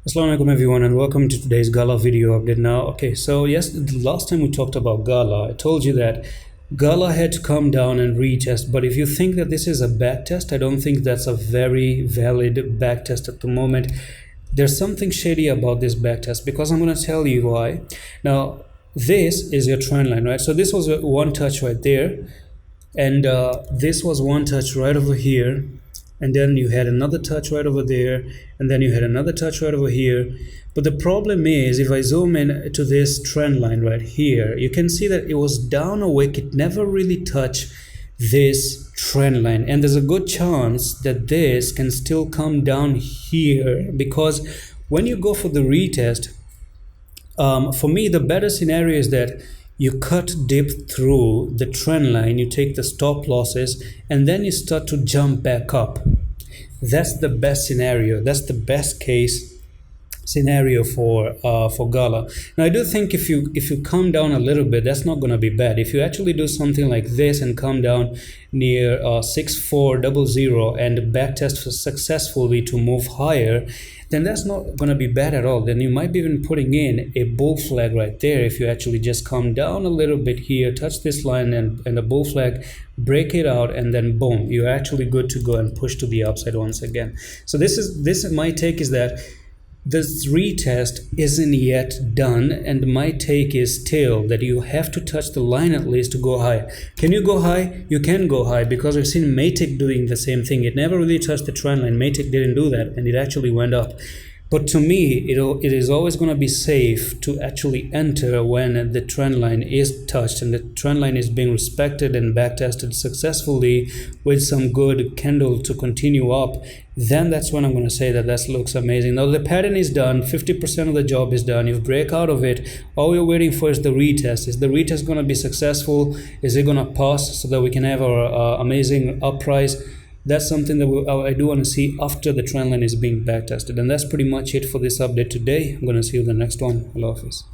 Assalamu alaikum everyone and welcome to today's Gala video update. Now, okay, so yes, the last time we talked about Gala, I told you that Gala had to come down and retest, but if you think that this is a back test, I don't think that's a very valid back test at the moment. There's something shady about this back test because I'm going to tell you why. Now, this is your trend line, right? So this was one touch right there, and this was one touch right over here, and then you had another touch right over there, and then you had another touch right over here. But the problem is, if I zoom in to this trend line right here, you can see that it was down a wick. It never really touched this trend line, and there's a good chance that this can still come down here, because when you go for the retest, for me the better scenario is that you cut dip through the trend line, you take the stop losses, and then you start to jump back up. That's the best scenario. That's the best case scenario for Gala. Now, I do think if you come down a little bit, that's not going to be bad. If you actually do something like this and come down near 6400 and backtest successfully to move higher, then that's not going to be bad at all. Then you might be even putting in a bull flag right there. If you actually just come down a little bit here, touch this line and a bull flag, break it out, and then boom, you're actually good to go and push to the upside once again. So this is my take, is that this retest isn't yet done, and my take is still that you have to touch the line at least to go high. Can you go high? You can go high, because we've seen Matic doing the same thing. It never really touched the trend line. Matic didn't do that, and it actually went up. But to me, it is always going to be safe to actually enter when the trend line is touched and the trend line is being respected and backtested successfully with some good candle to continue up. Then that's when I'm going to say that looks amazing. Now the pattern is done, 50% of the job is done. You break out of it. All we're waiting for is the retest. Is the retest going to be successful? Is it going to pass so that we can have our amazing uprise? That's something that I do want to see after the trend line is being backtested. And that's pretty much it for this update today. I'm going to see you in the next one. Allah Hafiz.